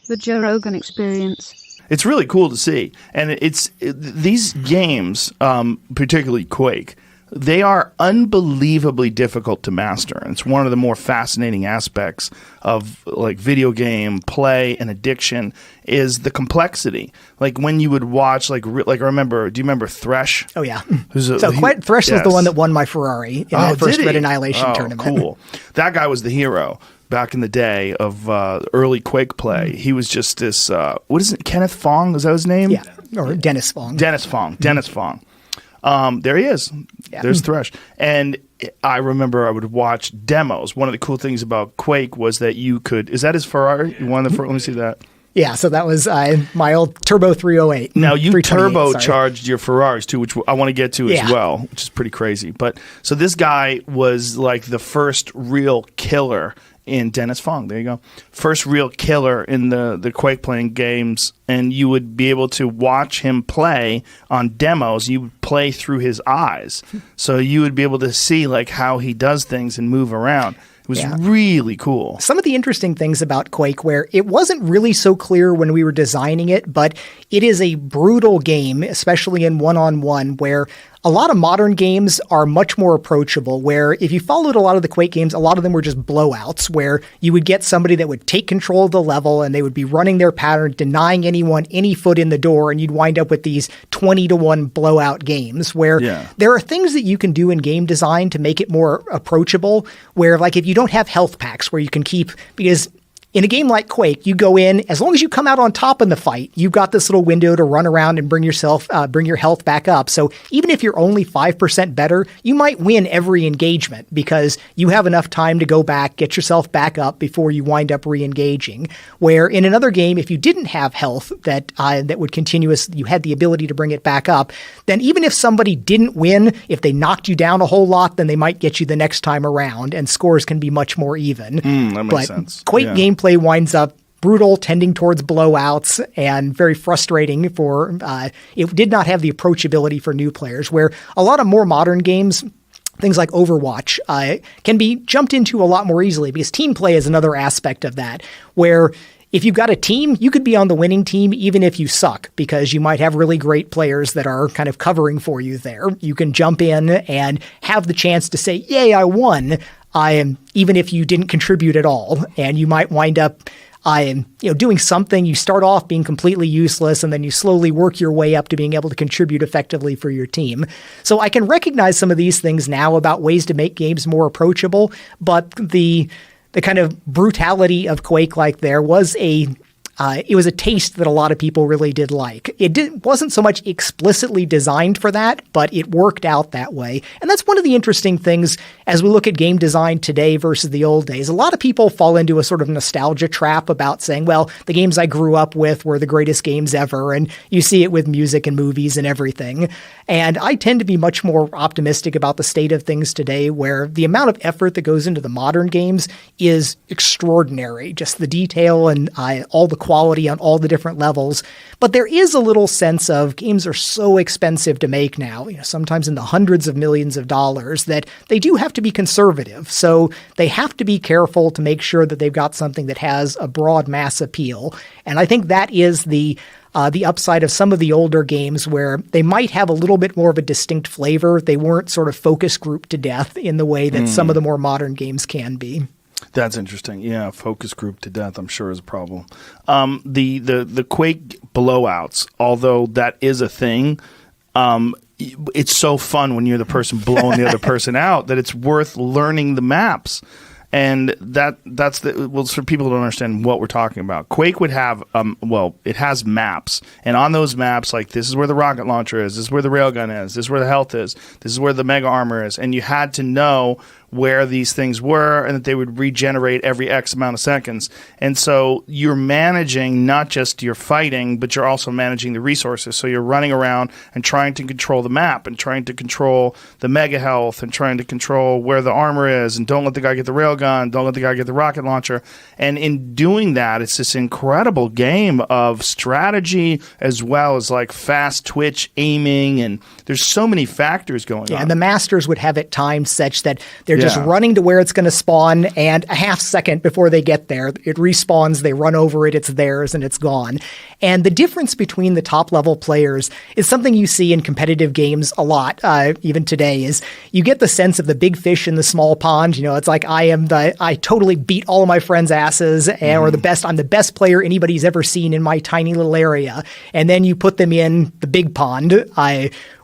The Joe Rogan Experience. It's really cool to see. And these games, particularly Quake, they are unbelievably difficult to master. And it's one of the more fascinating aspects of like video game play and addiction is the complexity. Like when you would watch, do you remember Thresh? Oh, yeah. Thresh was the one that won my Ferrari in that first Red Annihilation tournament. Cool. That guy was the hero back in the day of early Quake play. He was just this, what is it, Kenneth Fong? Is that his name? Yeah, or Dennis Fong. Dennis Fong. There he is. Yeah. There's Thresh. And I remember I would watch demos. One of the cool things about Quake was that you could – is that his Ferrari? You won the Ferrari? Let me see that. Yeah, so that was my old Turbo 308. Now, you turbocharged your Ferraris too, which I want to get to as well, which is pretty crazy. But so this guy was like the first real killer in Dennis Fong. There you go. First real killer in the Quake playing games, and you would be able to watch him play on demos. You would play through his eyes. So you would be able to see like how he does things and move around. It was really cool. Some of the interesting things about Quake where it wasn't really so clear when we were designing it, but it is a brutal game, especially in one-on-one, where a lot of modern games are much more approachable, where if you followed a lot of the Quake games, a lot of them were just blowouts, where you would get somebody that would take control of the level and they would be running their pattern, denying anyone any foot in the door, and you'd wind up with these 20-to-1 blowout games where there are things that you can do in game design to make it more approachable, where like if you don't have health packs where you can keep, because in a game like Quake, you go in, as long as you come out on top in the fight, you've got this little window to run around and bring your health back up. So even if you're only 5% better, you might win every engagement because you have enough time to go back, get yourself back up before you wind up re-engaging. Where in another game, if you didn't have health that would you had the ability to bring it back up, then even if somebody didn't win, if they knocked you down a whole lot, then they might get you the next time around, and scores can be much more even. That makes sense. Quake gameplay winds up brutal, tending towards blowouts, and very frustrating for it did not have the approachability for new players, where a lot of more modern games, things like Overwatch, can be jumped into a lot more easily because team play is another aspect of that, where if you've got a team, you could be on the winning team even if you suck because you might have really great players that are kind of covering for you there. You can jump in and have the chance to say, yay, I won, even if you didn't contribute at all. And you might wind up doing something. You start off being completely useless, and then you slowly work your way up to being able to contribute effectively for your team. So I can recognize some of these things now about ways to make games more approachable, but the kind of brutality of Quake like there was it was a taste that a lot of people really did like. It wasn't so much explicitly designed for that, but it worked out that way. And that's one of the interesting things as we look at game design today versus the old days. A lot of people fall into a sort of nostalgia trap about saying, well, the games I grew up with were the greatest games ever. And you see it with music and movies and everything. And I tend to be much more optimistic about the state of things today, where the amount of effort that goes into the modern games is extraordinary. Just the detail and all the quality on all the different levels. But there is a little sense of games are so expensive to make now, sometimes in the hundreds of millions of dollars, that they do have to be conservative. So they have to be careful to make sure that they've got something that has a broad mass appeal. And I think that is the upside of some of the older games where they might have a little bit more of a distinct flavor. They weren't sort of focus grouped to death in the way that some of the more modern games can be. That's interesting. Yeah, focus group to death, I'm sure, is a problem. The Quake blowouts, although that is a thing, it's so fun when you're the person blowing the other person out that it's worth learning the maps. And that's for people who don't understand what we're talking about. Quake would have, it has maps. And on those maps, like this is where the rocket launcher is, this is where the railgun is, this is where the health is, this is where the mega armor is. And you had to know where these things were and that they would regenerate every X amount of seconds. And so you're managing not just your fighting, but you're also managing the resources. So you're running around and trying to control the map and trying to control the mega health and trying to control where the armor is, and don't let the guy get the railgun, don't let the guy get the rocket launcher. And in doing that, it's this incredible game of strategy as well as like fast twitch aiming, and there's so many factors going on. And the masters would have it timed such that they're just running to where it's going to spawn, and a half second before they get there, it respawns, they run over it, it's theirs, and it's gone. And the difference between the top-level players is something you see in competitive games a lot, even today, is you get the sense of the big fish in the small pond. You know, it's like I totally beat all of my friends' asses, or I'm the best player anybody's ever seen in my tiny little area. And then you put them in the big pond,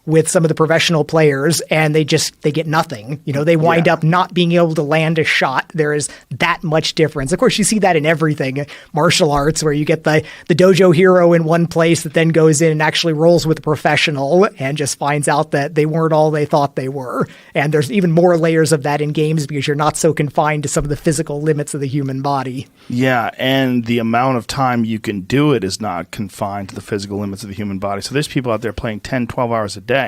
with some of the professional players, and they get nothing. You know, they wind up not being able to land a shot. There is that much difference. Of course, you see that in everything. Martial arts, where you get the dojo hero in one place that then goes in and actually rolls with a professional and just finds out that they weren't all they thought they were. And there's even more layers of that in games because you're not so confined to some of the physical limits of the human body. Yeah, and the amount of time you can do it is not confined to the physical limits of the human body. So there's people out there playing 10, 12 hours a day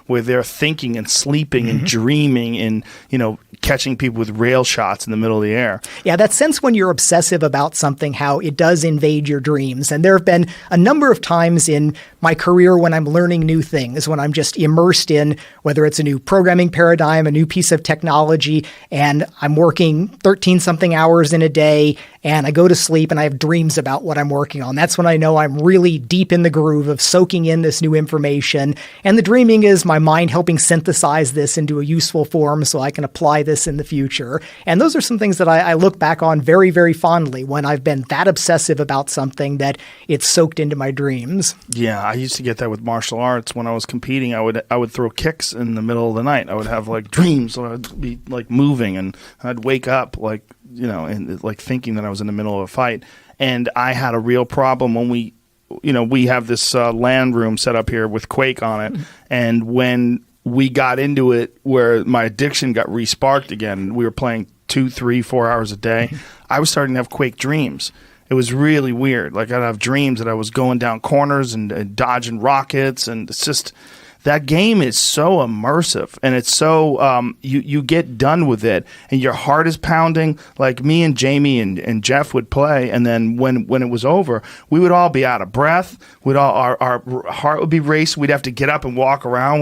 where they're thinking and sleeping and dreaming and, you know, catching people with rail shots in the middle of the air. Yeah, that sense when you're obsessive about something, how it does invade your dreams. And there have been a number of times in my career when I'm learning new things, when I'm just immersed in whether it's a new programming paradigm, a new piece of technology, and I'm working 13-something hours in a day, and I go to sleep and I have dreams about what I'm working on. That's when I know I'm really deep in the groove of soaking in this new information. And the dreaming is my mind helping synthesize this into a useful form so I can apply this in the future. And those are some things that I look back on very, very fondly when I've been that obsessive about something that it's soaked into my dreams. Yeah, I used to get that with martial arts. When I was competing, I would throw kicks in the middle of the night. I would have like dreams, so I'd be like moving, and I'd wake up like, you know, and like thinking that I was in the middle of a fight. And I had a real problem when we have this LAN room set up here with Quake on it. And when we got into it where my addiction got re-sparked again, we were playing 2, 3, 4 hours a day, I was starting to have Quake dreams. It was really weird. Like, I'd have dreams that I was going down corners and dodging rockets, and it's just... That game is so immersive, and it's so you get done with it, and your heart is pounding. Like me and Jamie and Jeff would play, and then when it was over, we would all be out of breath. Our heart would be racing. We'd have to get up and walk around.